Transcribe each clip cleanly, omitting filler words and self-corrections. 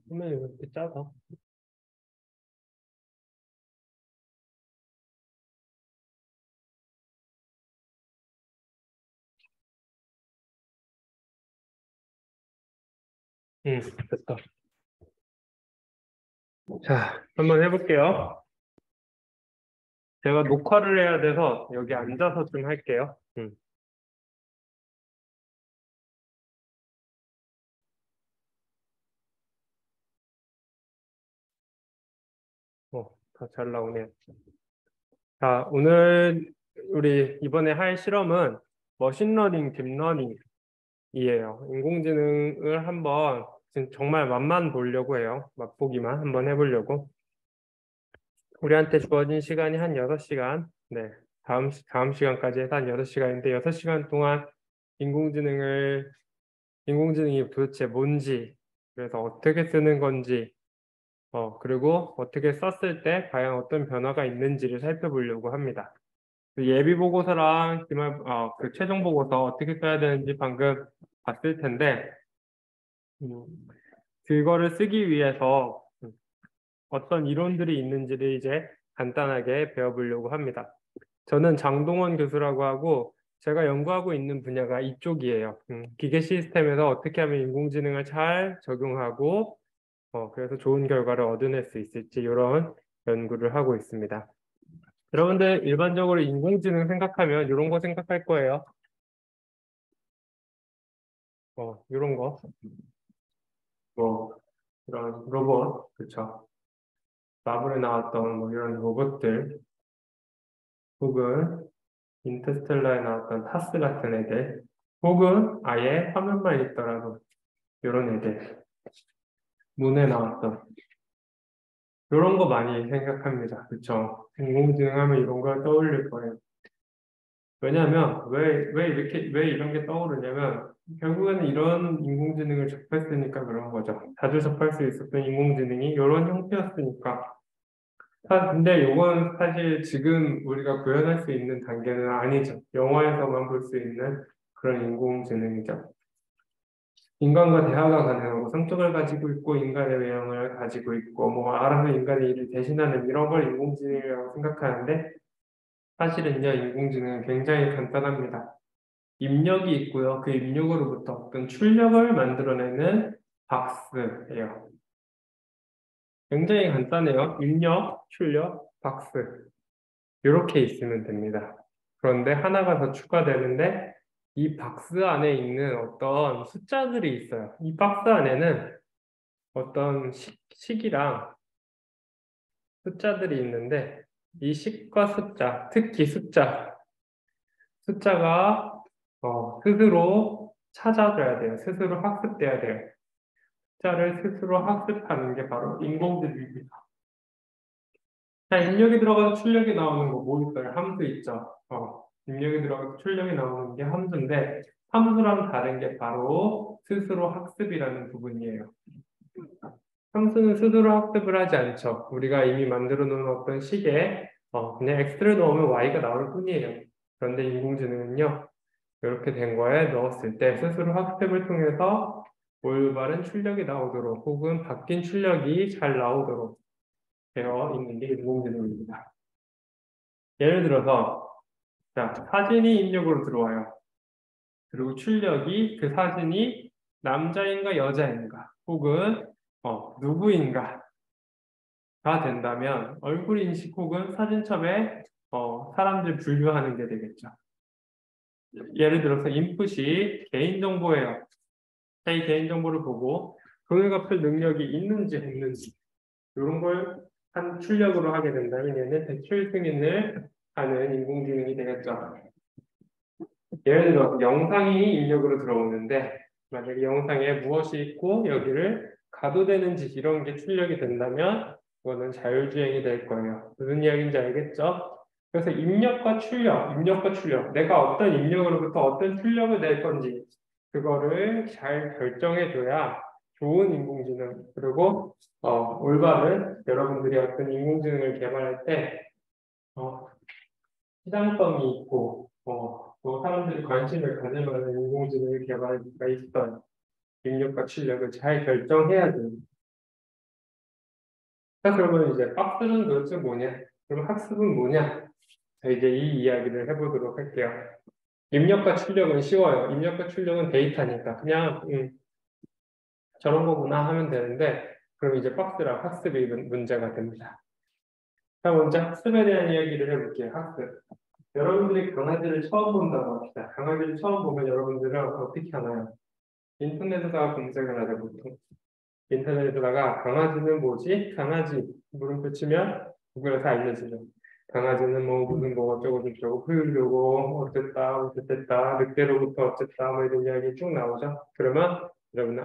화면이 왜 이렇게 작아? 됐다. 자, 한번 해볼게요. 제가 녹화를 해야 돼서 여기 앉아서 좀 할게요. 더 잘 나오네요. 자, 오늘 우리 이번에 할 실험은 머신러닝, 딥러닝이에요. 인공지능을 한번 지금 정말 맛만 보려고 해요. 맛보기만 한번 해보려고. 우리한테 주어진 시간이 한 6시간. 네. 다음 시간까지 해서 한 6시간인데 6시간 동안 인공지능을 인공지능이 도대체 뭔지, 그래서 어떻게 쓰는 건지, 그리고 어떻게 썼을 때 과연 어떤 변화가 있는지를 살펴보려고 합니다. 그 예비 보고서랑 그 최종 보고서 어떻게 써야 되는지 방금 봤을 텐데, 음, 그거를 쓰기 위해서 어떤 이론들이 있는지를 이제 간단하게 배워보려고 합니다. 저는 장동원 교수라고 하고, 제가 연구하고 있는 분야가 이쪽이에요. 기계 시스템에서 어떻게 하면 인공지능을 잘 적용하고, 그래서 좋은 결과를 얻어낼 수 있을지 이런 연구를 하고 있습니다. 여러분들 일반적으로 인공지능 생각하면 이런 거 생각할 거예요. 이런 거, 뭐 이런 로봇, 그쵸? 마블에 나왔던 뭐 이런 로봇들, 혹은 인터스텔라에 나왔던 타스 같은 애들, 혹은 아예 화면만 있더라도 이런 애들, 문에 나왔던 이런 거 많이 생각합니다. 그쵸? 인공지능 하면 이런 걸 떠올릴 거예요. 왜냐하면 왜 이런 게 떠오르냐면 결국에는 이런 인공지능을 접했으니까 그런 거죠. 자주 접할 수 있었던 인공지능이 이런 형태였으니까. 근데 이건 사실 지금 우리가 구현할 수 있는 단계는 아니죠. 영화에서만 볼 수 있는 그런 인공지능이죠. 인간과 대화가 가능하고 성격을 가지고 있고 인간의 외형을 가지고 있고 뭐 알아서 인간의 일을 대신하는 이런 걸 인공지능이라고 생각하는데 사실은요, 인공지능은 굉장히 간단합니다. 입력이 있고요. 그 입력으로부터 어떤 출력을 만들어내는 박스예요. 굉장히 간단해요. 입력, 출력, 박스. 이렇게 있으면 됩니다. 그런데 하나가 더 추가되는데 이 박스 안에 있는 어떤 숫자들이 있어요. 이 박스 안에는 어떤 식이랑 숫자들이 있는데 이 식과 숫자, 특히 숫자가 스스로 찾아줘야 돼요. 스스로 학습돼야 돼요. 숫자를 스스로 학습하는 게 바로 인공지능입니다. 자, 입력이 들어가서 출력이 나오는 거 뭐 있어요? 함수 있죠? 입력이 들어가서 출력이 나오는 게 함수인데 함수랑 다른 게 바로 스스로 학습이라는 부분이에요. 함수는 스스로 학습을 하지 않죠. 우리가 이미 만들어 놓은 어떤 식에 그냥 x를 넣으면 y가 나올 뿐이에요. 그런데 인공지능은요. 이렇게 된 거에 넣었을 때 스스로 학습을 통해서 올바른 출력이 나오도록 혹은 바뀐 출력이 잘 나오도록 되어 있는 게 인공지능입니다. 예를 들어서 자, 사진이 입력으로 들어와요. 그리고 출력이 그 사진이 남자인가 여자인가 혹은 누구인가가 된다면 얼굴 인식 혹은 사진첩에 사람들 분류하는 게 되겠죠. 예를 들어서 인풋이 개인정보예요. 자기 개인정보를 보고 돈을 갚을 능력이 있는지 없는지 이런 걸 한 출력으로 하게 된다면 얘는 대출 승인을 하는 인공지능이 되겠죠. 예를 들어 영상이 입력으로 들어오는데 만약에 영상에 무엇이 있고 여기를 가도 되는지 이런 게 출력이 된다면 그거는 자율주행이 될 거예요. 무슨 이야기인지 알겠죠? 그래서 입력과 출력, 내가 어떤 입력으로부터 어떤 출력을 낼 건지 그거를 잘 결정해줘야 좋은 인공지능 그리고 올바른 여러분들이 어떤 인공지능을 개발할 때 시장성이 있고 또 사람들이 관심을 가질 만한 인공지능을 개발할 수가 있어요. 입력과 출력을 잘 결정해야 돼요. 자, 그러면 이제 박스는 도대체 뭐냐? 그럼 학습은 뭐냐? 자, 이제 이 이야기를 해보도록 할게요. 입력과 출력은 쉬워요. 입력과 출력은 데이터니까 그냥 저런 거구나 하면 되는데 그럼 이제 박스랑 학습이 문제가 됩니다. 자, 먼저 학습에 대한 이야기를 해볼게요. 학습. 여러분들이 강아지를 처음 본다고 합시다. 강아지를 처음 보면 여러분들은 어떻게 하나요? 인터넷에다가 검색을 하죠, 보통. 인터넷에다가 강아지는 뭐지? 강아지 물음표 치면 구글에 다 알려주죠. 강아지는 뭐 무슨 뭐 어쩌고 저쩌고 후유려고 어쨌다 어쨌다 늑대로부터 어쨌다 뭐 이런 이야기 쭉 나오죠. 그러면 여러분은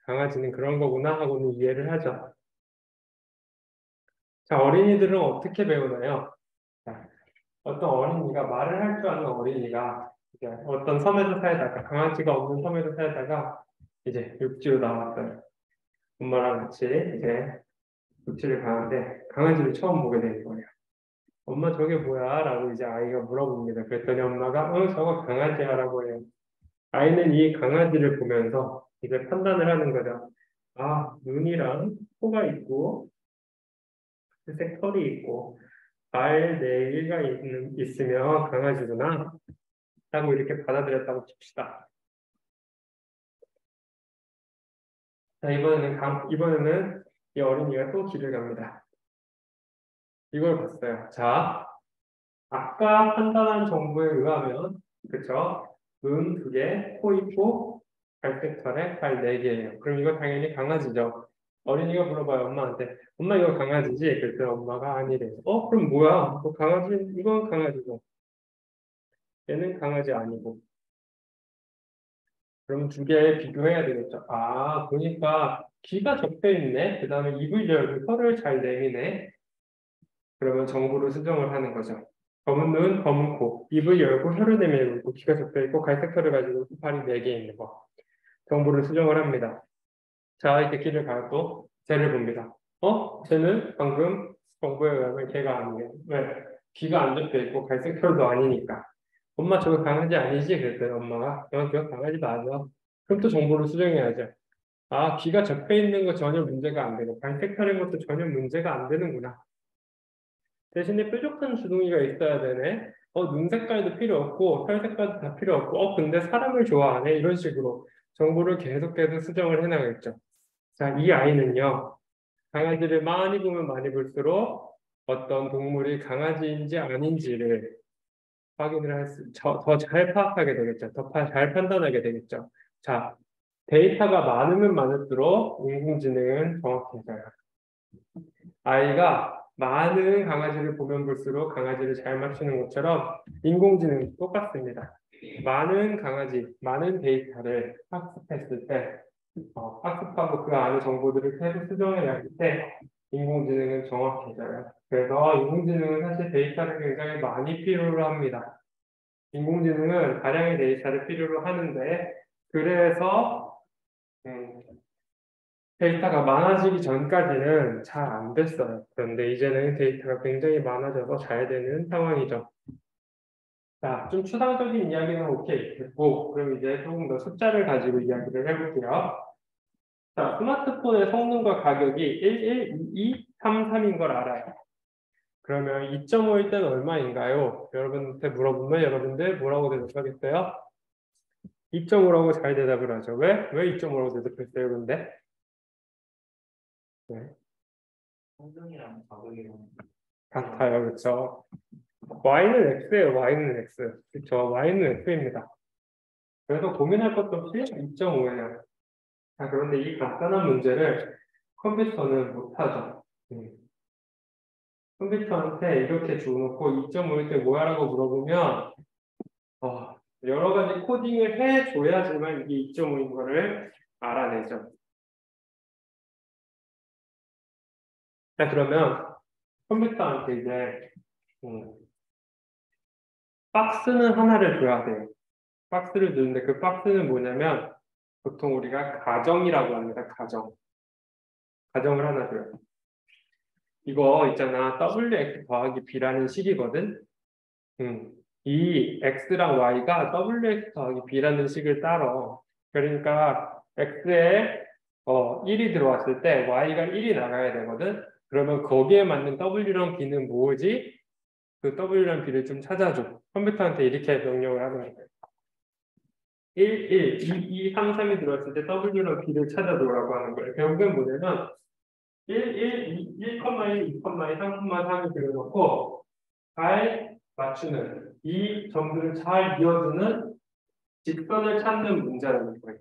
강아지는 그런 거구나 하고는 이해를 하죠. 자, 어린이들은 어떻게 배우나요? 자, 어떤 어린이가 말을 할 줄 아는 어린이가 이제 어떤 섬에서 살다가 강아지가 없는 섬에서 살다가 이제 육지로 나왔어요. 엄마랑 같이 이제 육지를 가는데 강아지를 처음 보게 되는 거예요. 엄마 저게 뭐야? 라고 이제 아이가 물어봅니다. 그랬더니 엄마가 저거 강아지야 라고 해요. 아이는 이 강아지를 보면서 이제 판단을 하는 거죠. 아, 눈이랑 코가 있고 색 털이 있고 발 네 개가 있으면 강아지구나 라고 이렇게 받아들였다고 칩시다. 자, 이번에는 이 어린이가 또 길을 갑니다. 이걸 봤어요. 자, 아까 판단한 정보에 의하면, 그쵸? 눈 두 개, 코 있고, 갈색 털에 발 네 개예요. 그럼 이거 당연히 강아지죠. 어린이가 물어봐요, 엄마한테. 엄마 이거 강아지지? 그랬더니 엄마가 아니래. 그럼 뭐야? 이건 강아지고, 얘는 강아지 아니고. 그럼 두 개 비교해야 되겠죠. 아, 보니까 귀가 접혀 있네. 그 다음에 입을 열고 혀를 잘 내미네. 그러면 정보를 수정을 하는 거죠. 검은 눈, 검은 코, 입을 열고 혀를 내밀고 있고 귀가 접혀 있고 갈색 털을 가지고 팔이 네 개 있는 거. 정보를 수정을 합니다. 자, 이제 귀를 가고 쟤를 봅니다. 쟤는 방금 정보에 의하면 걔가 아니에요. 왜? 귀가 안 접혀 있고 갈색 털도 아니니까. 엄마 저거 강아지 아니지? 그랬더니 엄마가 저거 강아지 맞아. 그럼 또 정보를 수정해야죠. 아, 귀가 접혀 있는 거 전혀 문제가 안 되고 갈색 털인 것도 전혀 문제가 안 되는구나. 대신에 뾰족한 주둥이가 있어야 되네. 눈 색깔도 필요 없고, 털 색깔도 다 필요 없고, 근데 사람을 좋아하네. 이런 식으로 정보를 계속해서 수정을 해나가겠죠. 자, 이 아이는요, 강아지를 많이 보면 많이 볼수록 어떤 동물이 강아지인지 아닌지를 확인을 더 잘 파악하게 되겠죠. 더 잘 판단하게 되겠죠. 자, 데이터가 많으면 많을수록 인공지능은 정확해져요. 아이가 많은 강아지를 보면 볼수록 강아지를 잘 맞추는 것처럼 인공지능은 똑같습니다. 많은 강아지, 많은 데이터를 학습했을 때, 학습하고 그 안에 정보들을 계속 수정해낼 때 인공지능은 정확해져요. 그래서 인공지능은 사실 데이터를 굉장히 많이 필요로 합니다. 인공지능은 다량의 데이터를 필요로 하는데, 그래서 데이터가 많아지기 전까지는 잘 안 됐어요. 그런데 이제는 데이터가 굉장히 많아져서 잘 되는 상황이죠. 자, 좀 추상적인 이야기는 오케이 됐고, 그럼 이제 조금 더 숫자를 가지고 이야기를 해볼게요. 자, 스마트폰의 성능과 가격이 1122, 33인 걸 알아요. 그러면 2.5일 때는 얼마인가요? 여러분한테 물어보면 여러분들 뭐라고 대답하겠어요? 2.5라고 잘 대답을 하죠. 왜 2.5라고 대답했어요, 근데? 네. 성능이랑 가격이랑 같아요. 그렇죠? y는 x예요. y는 x. 그렇죠? y는 x입니다. 그래서 고민할 것도 없이 2.5예요. 자, 그런데 이 간단한 문제를 컴퓨터는 못하죠. 컴퓨터한테 이렇게 줘놓고 2.5일 때 뭐야라고 물어보면 여러 가지 코딩을 해줘야지만 이게 2.5인 거를 알아내죠. 자, 그러면 컴퓨터한테 이제 박스는 하나를 줘야 돼요. 박스를 주는데 그 박스는 뭐냐면 보통 우리가 가정이라고 합니다. 가정을 하나 줘요. 이거 있잖아. WX 더하기 B라는 식이거든. 이 X랑 Y가 WX 더하기 B라는 식을 따라. 그러니까 X에 1이 들어왔을 때 Y가 1이 나가야 되거든. 그러면 거기에 맞는 W랑 B는 뭐지? 그 W랑 B를 좀 찾아줘. 컴퓨터한테 이렇게 명령을 하는 거예요. 1, 1, 2, 2, 3, 3이 들어왔을 때 W랑 B를 찾아줘라고 하는 거예요. 결국엔 뭐냐면 1, 1, 2, 1, 1, 2, 3, 3을 그려놓고 잘 맞추는 이 점들을 잘 이어주는 직선을 찾는 문제라는 거예요.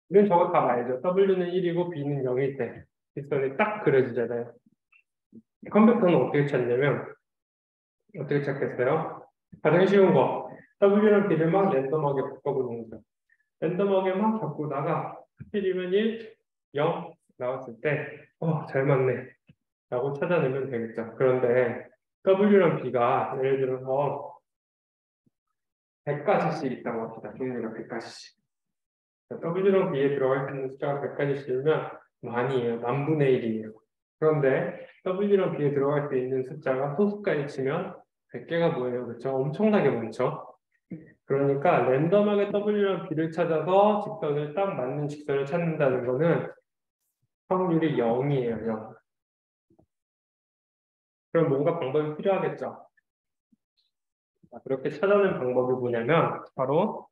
이건 저거 다 알죠? W는 1이고 B는 0일 때 직선이 딱 그려지잖아요. 컴퓨터는 어떻게 찾냐면 어떻게 찾겠어요? 가장 쉬운 거 W랑 B를 막 랜덤하게 바꿔보는 거죠. 랜덤하게 막 바꾸다가 하필이면 1, 0 나왔을 때 잘 맞네 라고 찾아내면 되겠죠. 그런데 W랑 B가 예를 들어서 100가지씩 있다고 합시다. 종류가 100가지씩. W랑 B에 들어갈 수 있는 숫자가 100가지씩이면 많이에요. 만 분의 1이에요. 그런데 W랑 B에 들어갈 수 있는 숫자가 소수까지 치면 100개가 뭐예요? 그렇죠? 엄청나게 많죠? 그러니까 랜덤하게 W랑 B를 찾아서 직선을 딱 맞는 직선을 찾는다는 거는 확률이 0이에요. 0. 그럼 뭔가 방법이 필요하겠죠? 그렇게 찾아낸 방법이 뭐냐면 바로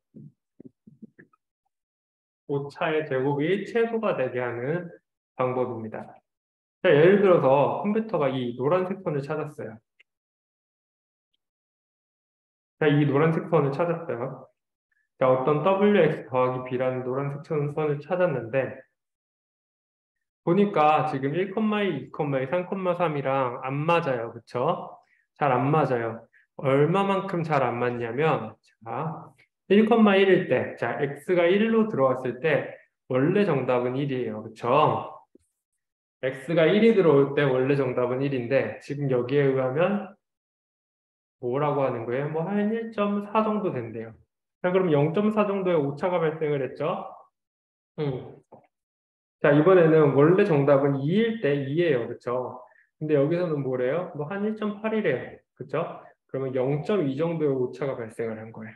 오차의 제곱이 최소가 되게 하는 방법입니다. 자, 예를 들어서 컴퓨터가 이 노란색 선을 찾았어요. 자, 이 노란색 선을 찾았어요. 자, 어떤 WX 더하기 B라는 노란색 선을 찾았는데 보니까 지금 1,2, 2,2, 3,3이랑 안 맞아요. 그쵸? 잘 안 맞아요. 얼마만큼 잘 안 맞냐면 자, 1,1일 때, 자, x가 1로 들어왔을 때 원래 정답은 1이에요. 그쵸? x가 1이 들어올 때 원래 정답은 1인데 지금 여기에 의하면 뭐라고 하는 거예요? 뭐 한 1.4 정도 된대요. 자, 그럼 0.4 정도의 오차가 발생을 했죠? 음. 자, 이번에는 원래 정답은 2일 때 2예요. 그쵸? 근데 여기서는 뭐래요? 뭐 한 1.8이래요. 그쵸? 그러면 0.2 정도의 오차가 발생을 한 거예요.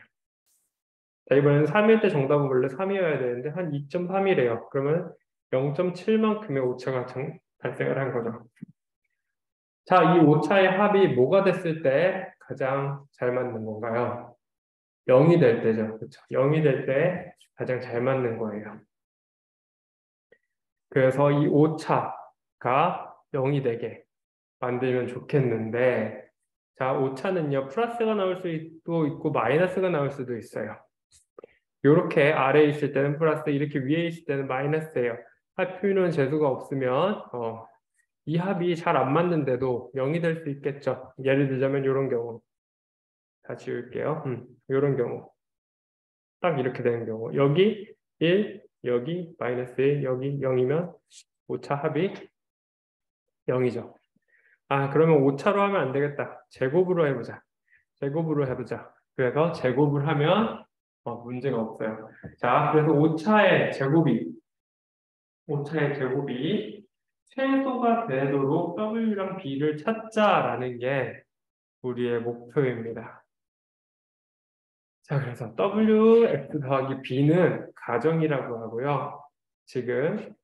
자, 이번에는 3일 때 정답은 원래 3이어야 되는데 한 2.3이래요. 그러면 0.7만큼의 오차가 발생을 한 거죠. 자, 이 오차의 합이 뭐가 됐을 때 가장 잘 맞는 건가요? 0이 될 때죠. 그렇죠? 0이 될 때 가장 잘 맞는 거예요. 그래서 이 오차가 0이 되게 만들면 좋겠는데 자, 오차는요. 플러스가 나올 수도 있고 마이너스가 나올 수도 있어요. 이렇게 아래에 있을 때는 플러스, 이렇게 위에 있을 때는 마이너스예요. 합 표현은 재수가 없으면 이 합이 잘 안 맞는데도 0이 될 수 있겠죠. 예를 들자면 이런 경우. 다 지울게요. 이런 경우. 딱 이렇게 되는 경우. 여기 1, 여기 마이너스 1, 여기 0이면 오차 합이 0이죠. 아, 그러면 오차로 하면 안 되겠다. 제곱으로 해보자. 제곱으로 해보자. 그래서 제곱을 하면 문제가 없어요. 자, 그래서 오차의 제곱이 최소가 되도록 W랑 B를 찾자라는 게 우리의 목표입니다. 자, 그래서 WX 더하기 B는 가정이라고 하고요. 지금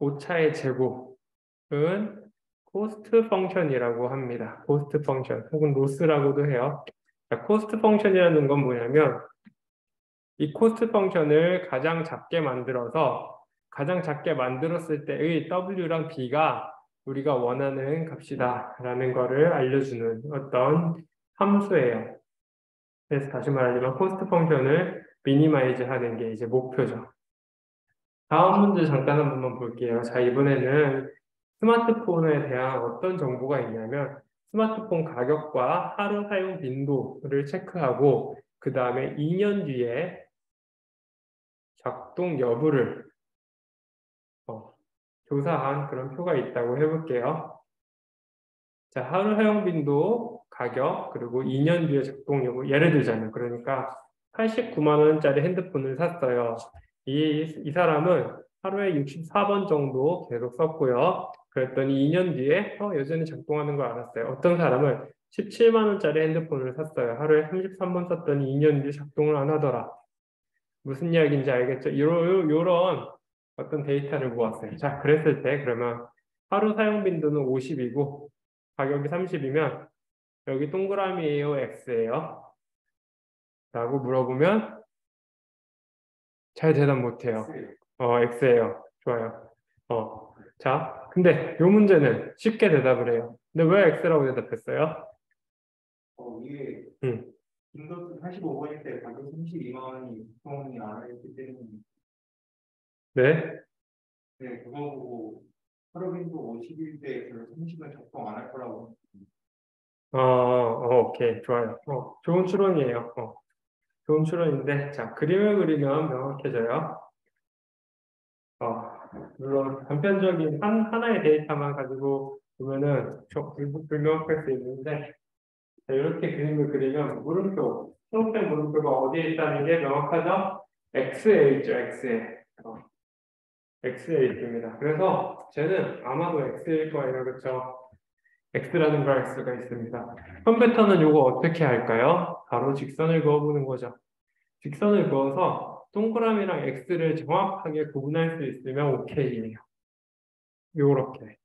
오차의 제곱은 코스트 펑션이라고 합니다. 코스트 펑션 혹은 로스라고도 해요. 자, 코스트 펑션이라는 건 뭐냐면 이 코스트 펑션을 가장 작게 만들었을 때의 W랑 B가 우리가 원하는 값이다라는 거를 알려주는 어떤 함수예요. 그래서 다시 말하자면 코스트 펑션을 미니마이즈 하는 게 이제 목표죠. 다음 문제 잠깐 한 번만 볼게요. 자, 이번에는 스마트폰에 대한 어떤 정보가 있냐면 스마트폰 가격과 하루 사용 빈도를 체크하고 그 다음에 2년 뒤에 작동 여부를 조사한 그런 표가 있다고 해볼게요. 자, 하루 사용 빈도, 가격, 그리고 2년 뒤에 작동 여부. 예를 들자면, 그러니까 89만 원짜리 핸드폰을 샀어요. 이 사람은 하루에 64번 정도 계속 썼고요. 그랬더니 2년 뒤에 여전히 작동하는 걸 알았어요. 어떤 사람은 17만 원짜리 핸드폰을 샀어요. 하루에 33번 썼더니 2년 뒤에 작동을 안 하더라. 무슨 이야기인지 알겠죠? 요런 어떤 데이터를 모았어요. 자, 그랬을 때 그러면 하루 사용 빈도는 50이고 가격이 30이면 여기 동그라미예요, X예요? 라고 물어보면 잘 대답 못해요. X예요. 좋아요. 자, 근데 이 문제는 쉽게 대답을 해요. 근데 왜 X라고 대답했어요? 이게 음. 빈도수 45번일 가격 32만 원이 보통이 안 했기 때문에 네. 네, 그거 보고 하루 빈도 50일 때 별로 30은 적용 안 할 거라고. 오케이. 좋아요. 좋은 추론이에요. 좋은 추론인데, 자, 그림을 그리면 명확해져요. 물론 단편적인 하나의 데이터만 가지고 보면은 좀 불명확할 수 있는데, 자, 이렇게 그림을 그리면 물음표, 초록색 물음표가 어디에 있다는 게 명확하죠? X에 있죠, X에. X에 있습니다. 그래서 쟤는 아마도 X일 거예요. 그렇죠? X라는 걸 알 수가 있습니다. 컴퓨터는 이거 어떻게 할까요? 바로 직선을 그어보는 거죠. 직선을 그어서 동그라미랑 X를 정확하게 구분할 수 있으면 오케이예요. 요렇게.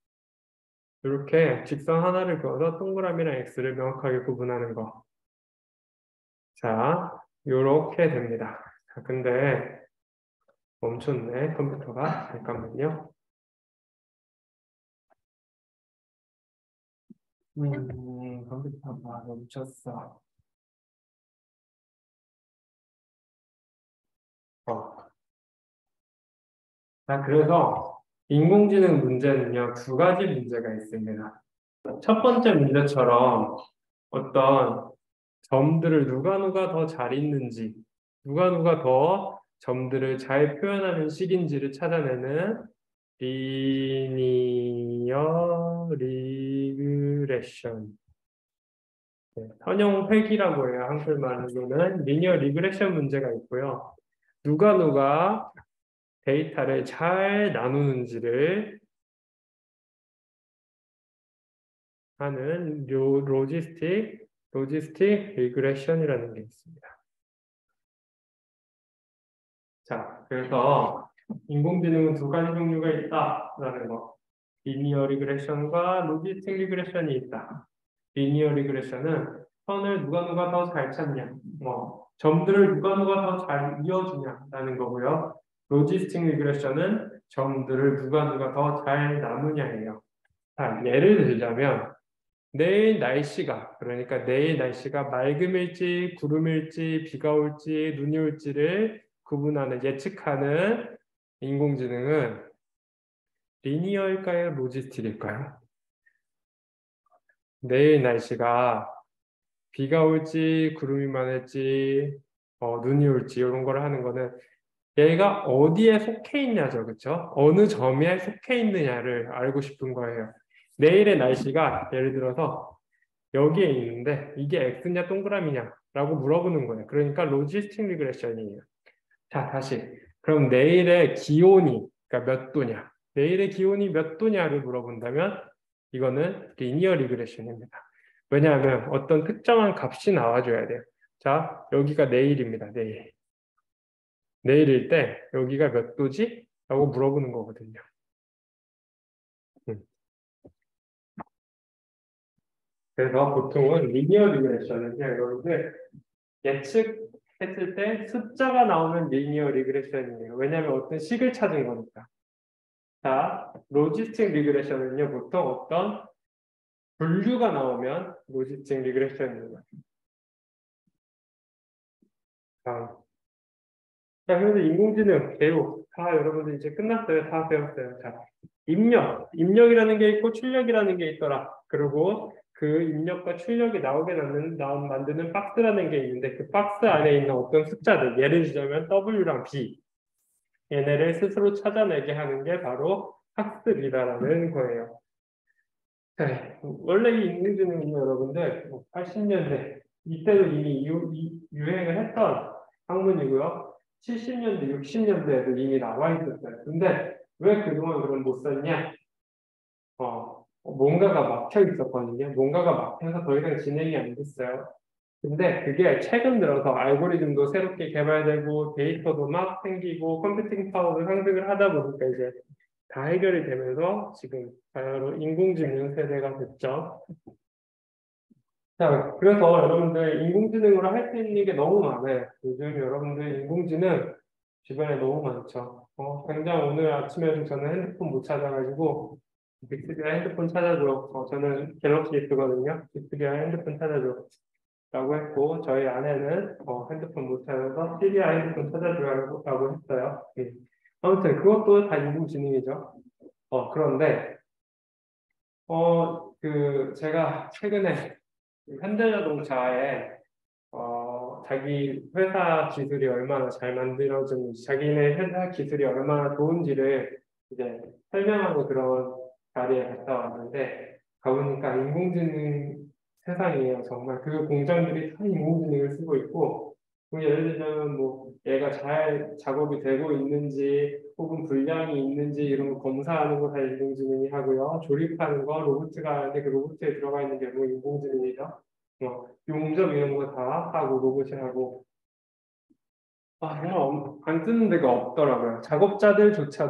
이렇게 직선 하나를 그어서 동그라미랑 X를 명확하게 구분하는 거. 자, 요렇게 됩니다. 자, 근데 멈췄네, 컴퓨터가. 잠깐만요. 컴퓨터가 멈췄어. 어. 자, 그래서 인공지능 문제는요, 두 가지 문제가 있습니다. 첫 번째 문제처럼 어떤 점들을 누가 더 잘 읽는지, 누가 더 점들을 잘 표현하는 식인지를 찾아내는 리니어 리그레션. 선형 회귀라고 해요. 한글말로는 리니어 리그레션 문제가 있고요. 누가 데이터를 잘 나누는지를 하는 로지스틱 리그레션이라는 게 있습니다. 자, 그래서 인공지능은 두 가지 종류가 있다라는 거. 리니어 리그레션과 로지스틱 리그레션이 있다. 리니어 리그레션은 선을 누가 더 잘 찾냐, 점들을 누가 더 잘 이어주냐라는 거고요. 로지스틱 리그레션은 점들을 누가 더 잘 나누냐예요. 자, 예를 들자면 그러니까 내일 날씨가 맑음일지 구름일지 비가 올지 눈이 올지를 구분하는 예측하는 인공지능은 리니어일까요? 로지스틱일까요? 내일 날씨가 비가 올지 구름이 많을지 눈이 올지 이런 걸 하는 거는 얘가 어디에 속해 있냐죠, 그렇죠? 어느 점에 속해 있느냐를 알고 싶은 거예요. 내일의 날씨가 예를 들어서 여기에 있는데 이게 X냐 동그라미냐라고 물어보는 거예요. 그러니까 로지스틱 리그레션이에요. 자, 다시. 그럼 내일의 기온이 그러니까 몇 도냐? 내일의 기온이 몇 도냐를 물어본다면 이거는 리니어 리그레션입니다. 왜냐하면 어떤 특정한 값이 나와줘야 돼요. 자, 여기가 내일입니다. 내일. 내일일 때 여기가 몇 도지? 라고 물어보는 거거든요. 음. 그래서 보통은 리니어 리그레션은요, 여러분들 예측했을 때 숫자가 나오면 리니어 리그레션이에요. 왜냐하면 어떤 식을 찾은 거니까. 자, 로지스틱 리그레션은요, 보통 어떤 분류가 나오면 로지스틱 리그레션입니다. 자, 그래서 인공지능, 배우, 다 여러분들 이제 끝났어요. 다 배웠어요. 자, 입력이라는 게 있고 출력이라는 게 있더라. 그리고 그 입력과 출력이 만드는 박스라는 게 있는데 그 박스 안에 있는 어떤 숫자들, 예를 들자면 W랑 B, 얘네를 스스로 찾아내게 하는 게 바로 학습이다라는 거예요. 네, 원래 이 인공지능은 여러분들 80년대 이때도 이미 유행을 했던 학문이고요. 70년대, 60년대에도 이미 나와 있었어요. 근데 왜 그동안 그럼 못 썼냐? 뭔가가 막혀 있었거든요. 뭔가가 막혀서 더 이상 진행이 안 됐어요. 근데 그게 최근 들어서 알고리즘도 새롭게 개발되고 데이터도 막 생기고 컴퓨팅 파워도 상승을 하다 보니까 이제 다 해결이 되면서 지금 바로 인공지능 세대가 됐죠. 자, 그래서 여러분들 인공지능으로 할 수 있는 게 너무 많아요. 요즘 여러분들 인공지능 주변에 너무 많죠. 당장 오늘 아침에도 저는 핸드폰 못 찾아가지고 빅스비아 핸드폰 찾아줘. 저는 갤럭시 쓰거든요. 빅스비아 핸드폰 찾아줘. 라고 했고 저희 아내는 핸드폰 못 찾아서 시리아 핸드폰 찾아주라고 했어요. 아무튼 그것도 다 인공지능이죠. 그런데 제가 최근에 현대자동차에 자기 회사 기술이 얼마나 잘 만들어졌는지, 자기네 회사 기술이 얼마나 좋은지를 이제 설명하는 그런 자리에 갔다 왔는데, 가보니까 인공지능 세상이에요. 정말 그 공장들이 다 인공지능을 쓰고 있고, 예를 들면 뭐 얘가 잘 작업이 되고 있는지, 혹은 불량이 있는지 이런 거 검사하는 거 다 인공지능이 하고요. 조립하는 거 로봇가 하는데 그 로봇에 들어가 있는 게 뭐 인공지능이죠. 용접 이런 거 다 하고 로봇이 하고 정말 안 쓰는 데가 없더라고요. 작업자들조차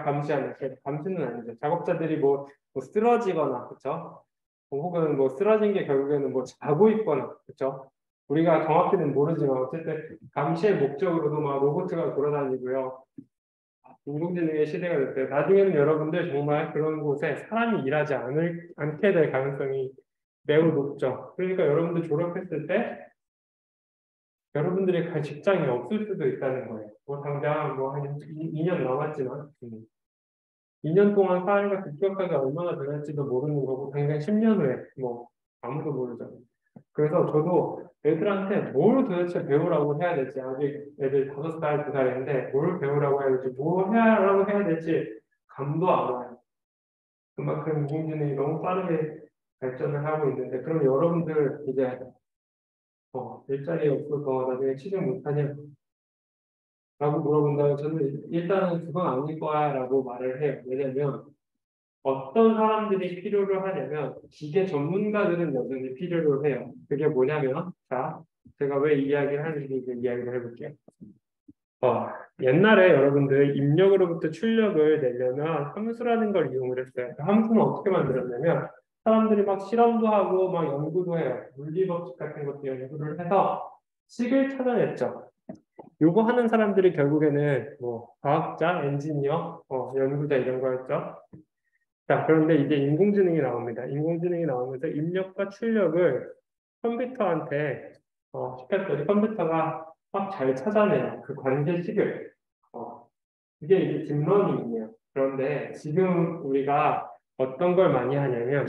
감시하는 감시는 아니죠. 작업자들이 뭐 쓰러지거나 그렇죠? 혹은 뭐 쓰러진 게 결국에는 뭐 자고 있거나 그렇죠? 우리가 정확히는 모르지만 어쨌든 감시의 목적으로도 막 로봇가 돌아다니고요. 인공지능의 시대가 됐어요. 나중에는 여러분들 정말 그런 곳에 사람이 일하지 않게 될 가능성이 매우 높죠. 그러니까 여러분들 졸업했을 때 여러분들이 갈 직장이 없을 수도 있다는 거예요. 뭐 당장 뭐 한 2년 남았지만 2년 동안 사회가 급격하게 얼마나 변할지도 모르는 거고 당장 10년 후에 뭐 아무도 모르죠. 그래서 저도 애들한테 뭘 도대체 배우라고 해야 될지 아직 애들 5살, 2살인데 뭘 배우라고 해야 될지 뭘 해라고 해야 될지 감도 안 와요. 그만큼 인공지능이 너무 빠르게 발전을 하고 있는데 그럼 여러분들 이제 일자리 없어서 나중에 취직 못하냐? 라고 물어본다면 저는 일단은 그건 아닐 거야 라고 말을 해요. 왜냐면 어떤 사람들이 필요로 하냐면 기계 전문가들은 여전히 필요로 해요. 그게 뭐냐면 자, 제가 왜 이 이야기를 하는지 이제 이야기를 해볼게요. 옛날에 여러분들 입력으로부터 출력을 내려면 함수라는 걸 이용을 했어요. 그 함수는 어떻게 만들었냐면 사람들이 막 실험도 하고 막 연구도 해요. 물리 법칙 같은 것도 연구를 해서 식을 찾아냈죠. 요거 하는 사람들이 결국에는 뭐 과학자, 엔지니어, 연구자 이런 거였죠. 자, 그런데 이제 인공지능이 나옵니다. 인공지능이 나오면서 입력과 출력을 컴퓨터한테 시켰더니 컴퓨터가 막 잘 찾아내요. 그 관계식을. 그게 이제 딥러닝이에요. 그런데 지금 우리가 어떤 걸 많이 하냐면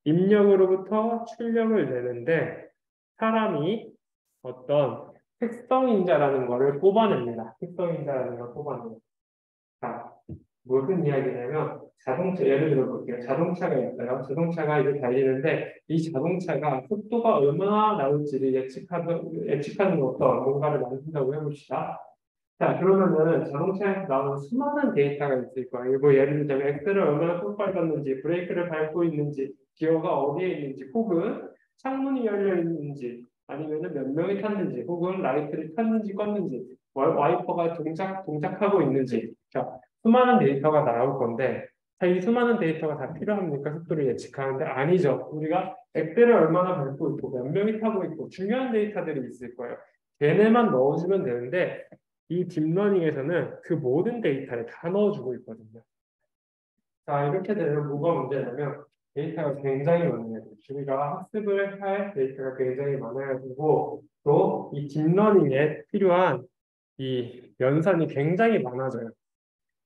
입력으로부터 출력을 내는데 사람이 어떤 특성인자라는 거를 뽑아냅니다. 특성인자라는 걸 뽑아내요. 자, 무슨 이야기냐면 자동차 예를 들어 볼게요. 자동차가 있어요. 자동차가 이제 달리는데 이 자동차가 속도가 얼마나 나올지를 예측하는 어떤 뭔가를 만든다고 해봅시다. 자, 그러면은 자동차에서 나오는 수많은 데이터가 있을 거예요. 뭐 예를 들자면 엑셀을 얼마나 똑바로 밟았는지, 브레이크를 밟고 있는지, 기어가 어디에 있는지, 혹은 창문이 열려 있는지, 아니면은 몇 명이 탔는지, 혹은 라이트를 켰는지 껐는지, 와이퍼가 동작하고 있는지. 자, 수많은 데이터가 나올 건데, 자, 이 수많은 데이터가 다 필요합니까? 속도를 예측하는데 아니죠. 우리가 엑셀을 얼마나 밟고 있고, 몇 명이 타고 있고, 중요한 데이터들이 있을 거예요. 걔네만 넣어주면 되는데 이 딥러닝에서는 그 모든 데이터를 다 넣어주고 있거든요. 자, 이렇게 되면 뭐가 문제냐면 데이터가 굉장히 많아요. 우리가 학습을 할 데이터가 굉장히 많아가지고 또 이 딥러닝에 필요한 이 연산이 굉장히 많아져요.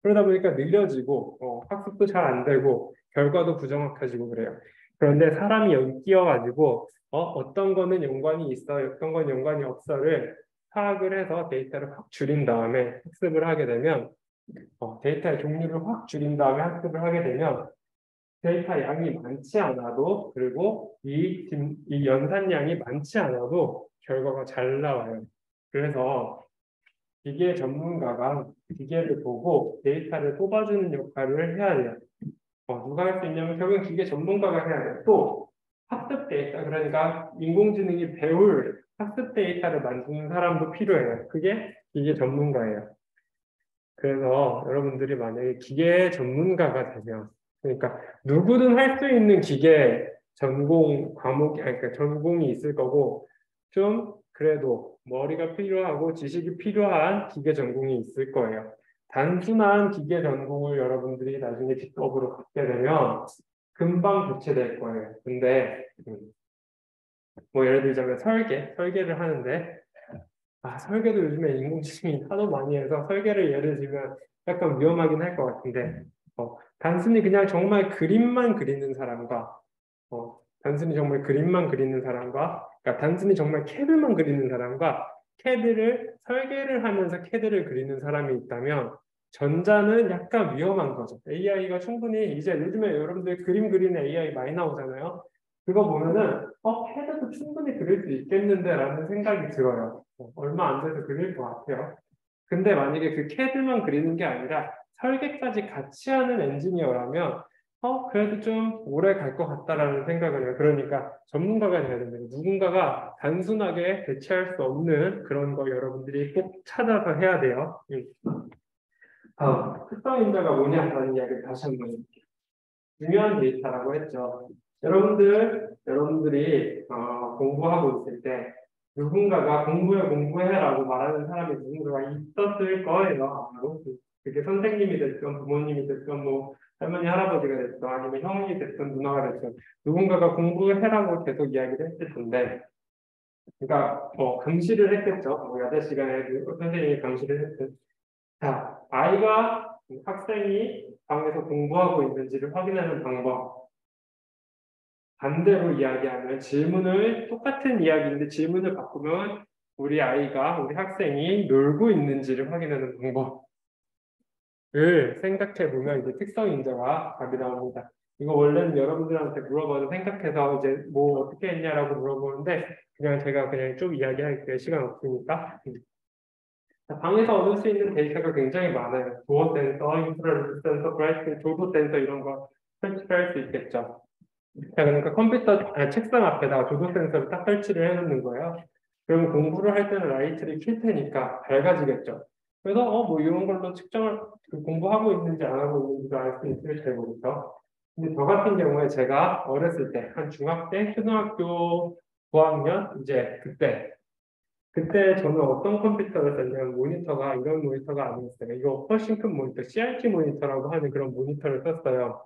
그러다 보니까 느려지고 학습도 잘 안 되고 결과도 부정확해지고 그래요. 그런데 사람이 여기 끼어가지고 어떤 거는 연관이 있어, 어떤 건 연관이 없어를 파악을 해서 데이터를 확 줄인 다음에 학습을 하게 되면 데이터의 종류를 확 줄인 다음에 학습을 하게 되면 데이터 양이 많지 않아도 그리고 이 연산량이 많지 않아도 결과가 잘 나와요. 그래서 기계 전문가가 기계를 보고 데이터를 뽑아주는 역할을 해야 돼요. 누가 할 수 있냐면 결국은 기계 전문가가 해야 돼요. 또 학습 데이터, 그러니까 인공지능이 배울 학습 데이터를 만드는 사람도 필요해요. 그게 기계 전문가예요. 그래서 여러분들이 만약에 기계 전문가가 되면, 그러니까 누구든 할 수 있는 기계 전공 과목이, 아니, 그러니까 전공이 있을 거고, 좀 그래도 머리가 필요하고 지식이 필요한 기계 전공이 있을 거예요. 단순한 기계 전공을 여러분들이 나중에 직업으로 갖게 되면 금방 교체될 거예요. 근데 뭐 예를 들자면 설계를 하는데 설계도 요즘에 인공지능이 하도 많이 해서 설계를 예를 들면 약간 위험하긴 할 것 같은데 단순히 그냥 정말 그림만 그리는 사람과 단순히 정말 그림만 그리는 사람과 그러니까 단순히 정말 캐드만 그리는 사람과 캐드를 설계를 하면서 캐드를 그리는 사람이 있다면 전자는 약간 위험한 거죠. AI가 충분히 이제 요즘에 여러분들 그림 그리는 AI 많이 나오잖아요. 그거 보면은 캐드도 충분히 그릴 수 있겠는데라는 생각이 들어요. 얼마 안 돼서 그릴 것 같아요. 근데 만약에 그 캐드만 그리는 게 아니라 설계까지 같이 하는 엔지니어라면 그래도 좀 오래 갈 것 같다라는 생각을 해요. 그러니까 전문가가 돼야 된다. 누군가가 단순하게 대체할 수 없는 그런 거 여러분들이 꼭 찾아서 해야 돼요. 특성 인자가 뭐냐라는 이야기를 다시 한번 해볼게요. 중요한 데이터라고 했죠. 여러분들이 공부하고 있을 때 누군가가 공부해라고 말하는 사람이 누군가가 있었을 거예요. 아마도. 그게 선생님이 됐든 부모님이 됐든 뭐 할머니 할아버지가 됐든 아니면 형이 됐든 누나가 됐든 누군가가 공부해라고 계속 이야기를 했을 텐데 그러니까 감시를 했겠죠. 뭐 8시간에 선생님이 감시를 했든 자, 학생이 방에서 공부하고 있는지를 확인하는 방법. 반대로 이야기하면 똑같은 이야기인데 질문을 바꾸면 우리 학생이 놀고 있는지를 확인하는 방법을 생각해 보면 이제 특성 인자가 답이 나옵니다. 이거 원래는 여러분들한테 물어봐도 생각해서 이제 뭐 어떻게 했냐라고 물어보는데 제가 쭉 이야기할게요. 시간 없으니까. 자, 방에서 얻을 수 있는 데이터가 굉장히 많아요. 도어 센서, 인프라레드 센서, 브라이트, 조도 센서 이런 거 설치할 수 있겠죠. 자, 그러니까 책상 앞에다가 조도 센서를 딱 설치를 해놓는 거예요. 그러면 공부를 할 때는 라이트를 킬 테니까 밝아지겠죠. 그래서 뭐 이런 걸로 공부하고 있는지 안 하고 있는지도 알 수 있을지 잘 모르죠. 근데 저 같은 경우에 제가 어렸을 때 한 중학생, 초등학교 고학년 이제 그때 저는 어떤 컴퓨터를 썼냐면 모니터가 이런 모니터가 아니었어요. 이거 훨씬 큰 모니터, CRT 모니터라고 하는 그런 모니터를 썼어요.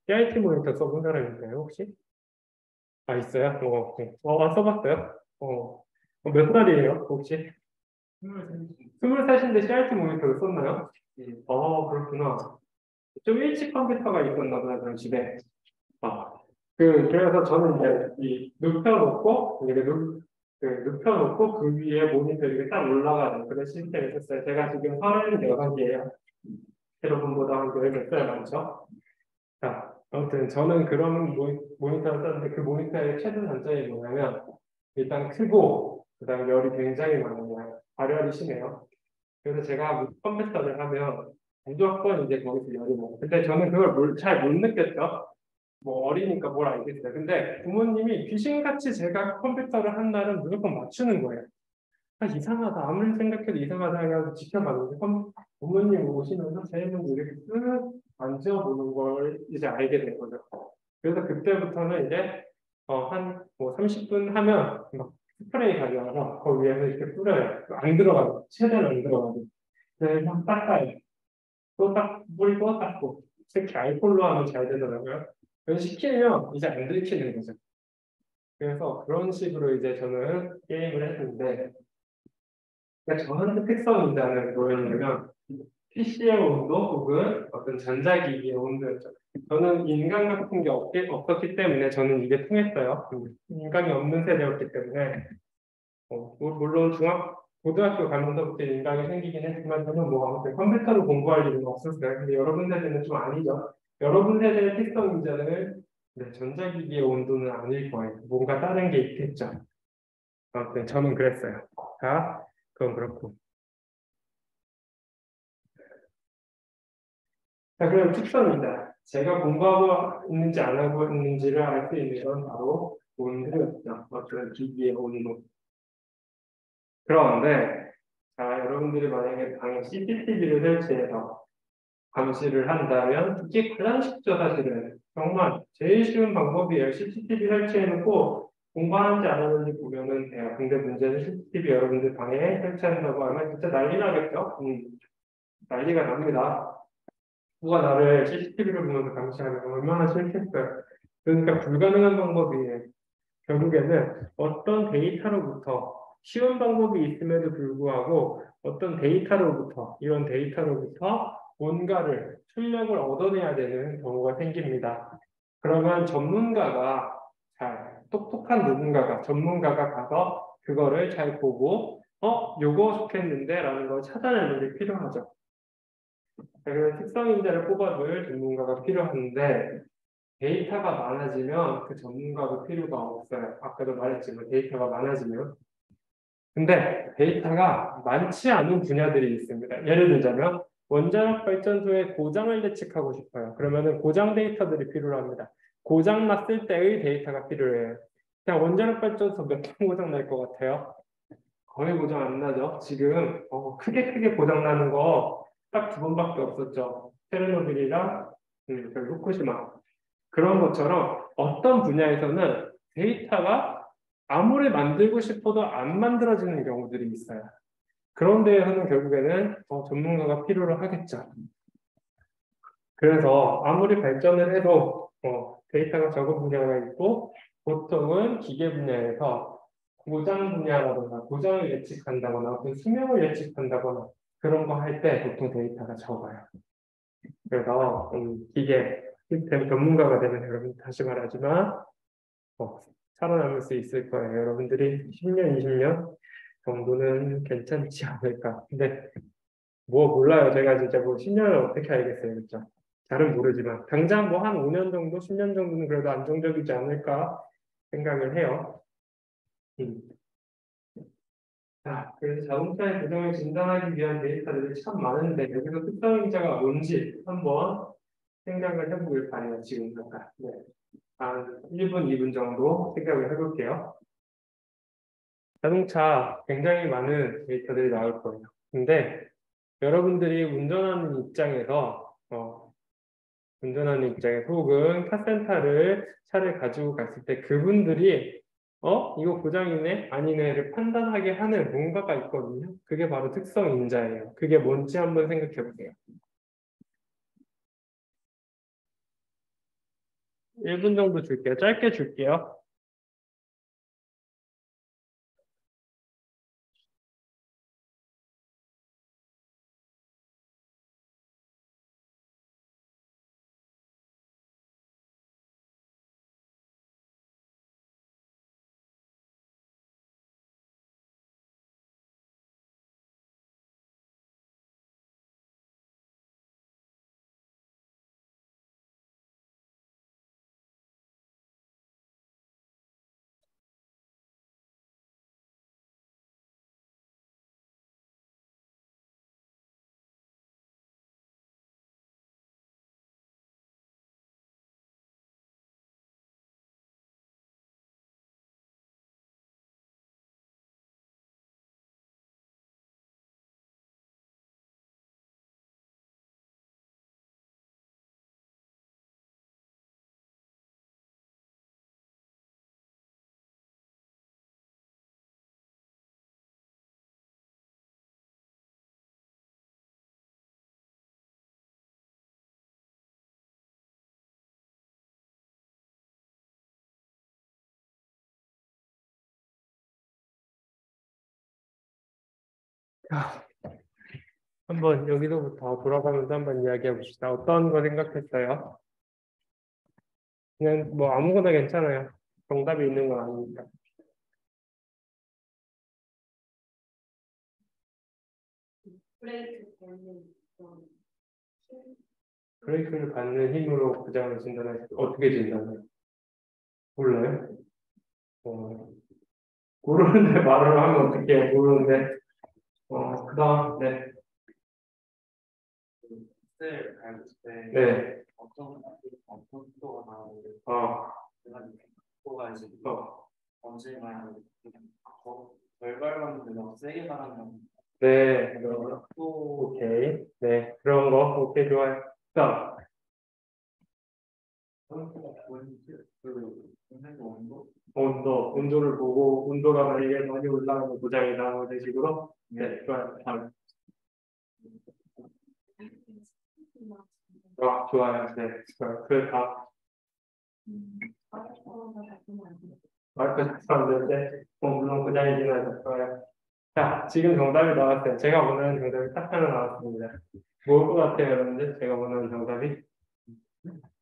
CRT 모니터 써본 사람 있나요, 혹시? 있어요? 써봤어요? 몇 살이에요, 혹시? 23인데 CRT 모니터를 썼나요? 그렇구나. 좀 일찍 컴퓨터가 있었나 보다, 그럼 집에. 아, 그래서 저는 이제 눕혀놓고, 눕혀놓고 그 위에 모니터 이렇게 딱 올라가는 그런 시스템을 썼어요. 제가 지금 36이에요. 여러분보다 한 10살 많죠? 자, 아무튼 저는 그런 모니터를 썼는데 그 모니터의 최대 단점이 뭐냐면 일단 크고 그다음에 열이 굉장히 많은 거예요. 발열이 심해요. 그래서 제가 컴퓨터를 하면 무조건 이제 거기서 열이 먹어요. 근데 저는 그걸 잘 못 느꼈죠. 뭐 어리니까 뭘 알겠어요. 근데 부모님이 귀신같이 제가 컴퓨터를 한 날은 무조건 맞추는 거예요. 이상하다. 아무리 생각해도 이상하다 해가지고 지켜봤는데 부모님 오시면서 제 문제 이렇게 쓱 만져보는 걸 이제 알게 된 거죠. 그래서 그때부터는 이제 한 뭐 30분 하면 막 스프레이 가져와서 그 위에서 이렇게 뿌려요. 안 들어가고 최대한 안 들어가고 그래서 닦아요. 또 뿌리고 닦고 특히 알콜로 하면 잘 되더라고요. 그래서 시키면 이제 안 들키는 거죠. 그래서 그런 식으로 이제 저는 게임을 했는데 그러니까 저한테 특성 인자는 뭐였냐면 PC의 온도 혹은 어떤 전자기기의 온도였죠. 저는 인간 같은 게 없었기 때문에 저는 이게 통했어요. 인간이 없는 세대였기 때문에 물론 고등학교 가면서부터 인간이 생기긴 했지만 저는 뭐 아무튼 컴퓨터로 공부할 일은 없었어요. 근데 여러분 세대는 좀 아니죠. 여러분 세대의 특성 인자는 전자기기의 온도는 아닐 거예요. 뭔가 다른 게 있겠죠. 아무튼 저는 그랬어요. 자, 그건 그렇고. 자, 그럼 특성입니다. 제가 공부하고 있는지 안 하고 있는지를 알 수 있는 건 바로 온도였죠. 어떤 기기의 온도. 그런데 자, 여러분들이 만약에 방에 CCTV를 설치해서 감시를 한다면 이게 가장 쉽죠, 사실은. 정말 제일 쉬운 방법이에요. CCTV 설치해놓고 공부하는지 안 하는지 보면은 돼요. 근데 문제는 CCTV 여러분들 방에 설치한다고 하면 진짜 난리 나겠죠? 난리가 납니다. 누가 나를 CCTV를 보면서 감시하면 얼마나 싫겠어요. 그러니까 불가능한 방법이에요. 결국에는 어떤 데이터로부터 쉬운 방법이 있음에도 불구하고 어떤 데이터로부터 이런 데이터로부터 뭔가를 출력을 얻어내야 되는 경우가 생깁니다. 그러면 똑똑한 누군가가 전문가가 가서 그거를 잘 보고 요거 좋겠는데 라는 걸 찾아내는 게 필요하죠. 그래서 특성인자를 뽑아줄 전문가가 필요한데 데이터가 많아지면 그 전문가도 필요가 없어요. 아까도 말했지만 데이터가 많아지면. 근데 데이터가 많지 않은 분야들이 있습니다. 예를 들자면 원자력 발전소의 고장을 예측하고 싶어요. 그러면은 고장 데이터들이 필요합니다. 고장 났을 때의 데이터가 필요해요. 그냥 원자력 발전소 몇 번 고장 날 것 같아요? 거의 고장 안 나죠. 지금 크게 고장 나는 거 딱 두 번밖에 없었죠. 체르노빌이랑 그 후쿠시마. 그런 것처럼 어떤 분야에서는 데이터가 아무리 만들고 싶어도 안 만들어지는 경우들이 있어요. 그런 데에서는 결국에는 전문가가 필요로 하겠죠. 그래서 아무리 발전을 해도 데이터가 적은 분야가 있고 보통은 기계 분야에서 고장 분야라든가 고장을 예측한다거나 어떤 수명을 예측한다거나 그런 거 할 때 보통 데이터가 적어요. 그래서 기계 시스템 전문가가 되면 여러분 다시 말하지만 살아남을 수 있을 거예요. 여러분들이 10년, 20년 정도는 괜찮지 않을까. 근데 뭐 몰라요. 제가 진짜 뭐 10년을 어떻게 알겠어요. 그렇죠? 잘은 모르지만 당장 뭐 한 5년 정도, 10년 정도는 그래도 안정적이지 않을까 생각을 해요. 음. 자, 그래서 자동차의 고장을 진단하기 위한 데이터들이 참 많은데 여기서 특성인자가 뭔지 한번 생각을 해보길 바래요. 지금 잠깐. 네. 한 1분, 2분 정도 생각을 해볼게요. 자동차 굉장히 많은 데이터들이 나올 거예요. 근데 여러분들이 운전하는 입장에서 혹은 카센터를 차를 가지고 갔을 때 그분들이 이거 고장이네? 아니네를 판단하게 하는 뭔가가 있거든요. 그게 바로 특성 인자예요. 그게 뭔지 한번 생각해 보세요. 1분 정도 줄게요. 짧게 줄게요. 자, 한번 여기서부터 돌아가면서 한번 이야기해 봅시다. 어떤 거 생각했어요? 그냥 뭐 아무거나 괜찮아요. 정답이 있는 건 아니니까. 브레이크 밟는 그런 브레이크를 받는 힘으로 고장을 진단할 때 어떻게 진단해요? 몰라요? 어, 모르는데 말을 하면 어떻게 모르는데 그다음 네. 를 밟을 때 네. 어떤 속도가 나오는데 어, 내가 속도가 이제 어, 언제만 덜 밟았는데 너무 세게 나가면 네, 오케이. 네, 그런 거, 오케이, 좋아요. 자, 온도를 보고, 온도가 만약에 많이 올라가면 고장이다, 뭐 이런 식으로. 네, 좋아요. 다음. 좋아요. 네, 좋아요. 다, 마이크 작성하는데, 물론 고장이긴 하죠. 좋아요. 자, 지금 정답이 나왔어요. 제가 원하는 정답이 딱 하나 나왔습니다. 뭘 것 같아요, 여러분들? 제가 원하는 정답이?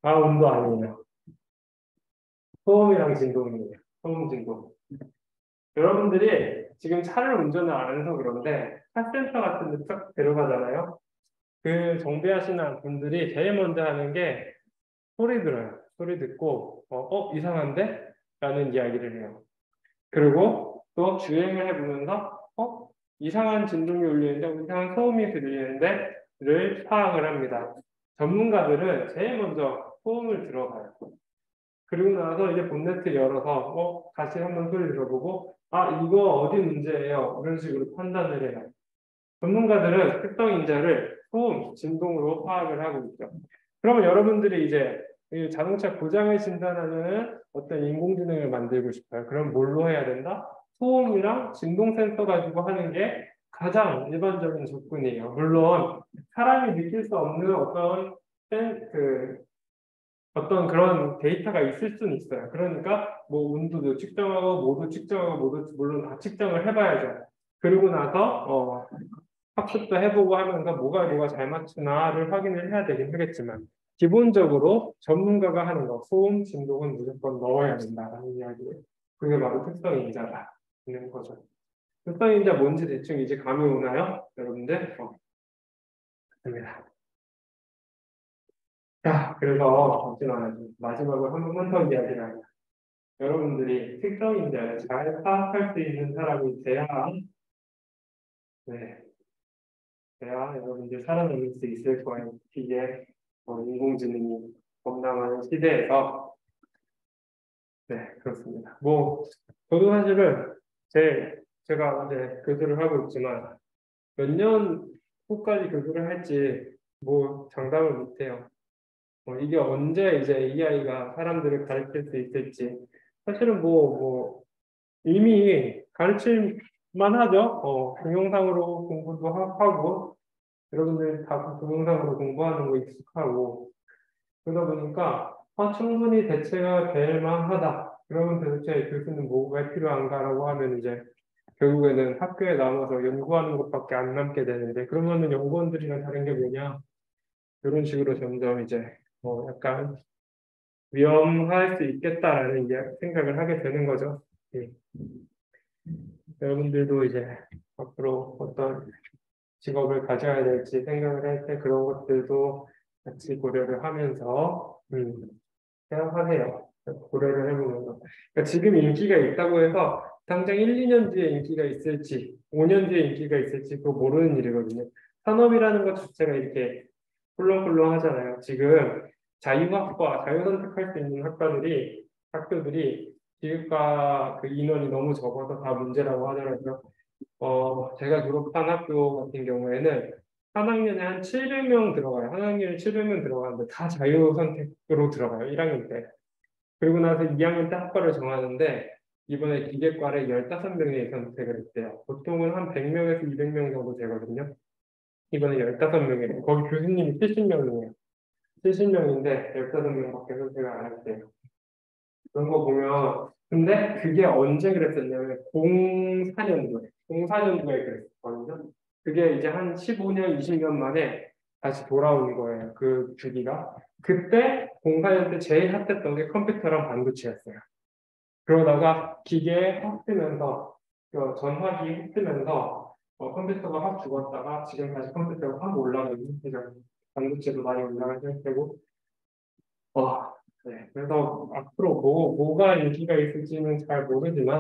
온도 아니에요. 소음이랑 진동이에요. 소음 진동. 여러분들이 지금 차를 운전을 안 해서 그런데 카센터 같은 데 딱 데려가잖아요. 그 정비하시는 분들이 제일 먼저 하는 게 소리 들어요. 소리 듣고 이상한데? 라는 이야기를 해요. 그리고 또 주행을 해보면서 이상한 진동이 울리는데 이상한 소음이 들리는데 를 파악을 합니다. 전문가들은 제일 먼저 소음을 들어봐요. 그리고 나서 이제 본네트 열어서 다시 한번 소리 들어보고 이거 어디 문제예요? 이런 식으로 판단을 해요. 전문가들은 특정 인자를 소음, 진동으로 파악을 하고 있죠. 그러면 여러분들이 이제 이 자동차 고장을 진단하는 어떤 인공지능을 만들고 싶어요. 그럼 뭘로 해야 된다? 소음이랑 진동 센서 가지고 하는 게 가장 일반적인 접근이에요. 물론 사람이 느낄 수 없는 어떤 그런 데이터가 있을 수는 있어요. 그러니까 뭐 온도도 측정하고 모두 측정하고 모두 물론 다 측정을 해봐야죠. 그리고 나서 학습도 해보고 하면서 뭐가 잘 맞추나를 확인을 해야 되긴 하겠지만 기본적으로 전문가가 하는 거 소음, 진동은 무조건 넣어야 된다라는 이야기예요. 그게 바로 특성인자다 있는 거죠. 특성인자 뭔지 대충 이제 감이 오나요? 여러분들? 됩니다. 자, 그래서 잠시만요. 마지막으로 한 번만 더 이야기를 하자. 여러분들이 특성인자를 잘 파악할 수 있는 사람이 돼야, 네, 돼야 여러분들 살아남을 수 있을 거예요. 이게 인공지능이 범람하는 시대에서, 네, 그렇습니다. 뭐, 저도 사실은 제가 이제 교수를 하고 있지만 몇 년 후까지 교수를 할지 뭐 장담을 못해요. 이게 언제 이제 AI가 사람들을 가르칠 수 있을지. 사실은 뭐, 이미 가르칠만 하죠. 동영상으로 공부도 하고, 여러분들 다 동영상으로 공부하는 거 익숙하고, 그러다 보니까, 충분히 대체가 될 만하다. 그러면 도대체 교수는 뭐가 필요한가라고 하면 이제, 결국에는 학교에 남아서 연구하는 것밖에 안 남게 되는데, 그러면은 연구원들이랑 다른 게 뭐냐? 이런 식으로 점점 이제, 약간, 위험할 수 있겠다라는 생각을 하게 되는 거죠. 예. 여러분들도 이제 앞으로 어떤 직업을 가져야 될지 생각을 할 때 그런 것들도 같이 고려를 하면서 생각하세요. 고려를 해보면서. 그러니까 지금 인기가 있다고 해서 당장 1, 2년 뒤에 인기가 있을지 5년 뒤에 인기가 있을지 그거 모르는 일이거든요. 산업이라는 것 자체가 이렇게 꿀렁꿀렁 하잖아요. 지금 자유학과, 자유선택할 수 있는 학교들이 기획과 그 인원이 너무 적어서 다 문제라고 하더라고요. 제가 졸업한 학교 같은 경우에는 한 학년에 한 700명 들어가요. 한 학년에 700명 들어가는데 다 자유선택으로 들어가요. 1학년 때. 그리고 나서 2학년 때 학과를 정하는데 이번에 기계과를 15명이 선택을 했대요. 보통은 한 100명에서 200명 정도 되거든요. 이번에 15명이에요. 거기 교수님이 70명이에요. 70명인데 15명밖에 선택을 안 했대요. 그런 거 보면 근데 그게 언제 그랬었냐면 04년도에 그랬었거든요. 그게 이제 한 15년, 20년 만에 다시 돌아온 거예요. 그 주기가. 그때 04년 때 제일 핫했던 게 컴퓨터랑 반도체였어요. 그러다가 기계에 확 뜨면서 전화기 확 뜨면서 컴퓨터가 확 죽었다가 지금 다시 컴퓨터가 확 올라가는 상태죠. 반도체도 많이 올라가는 상태고 네. 그래서 앞으로 뭐가 인기가 있을지는 잘 모르지만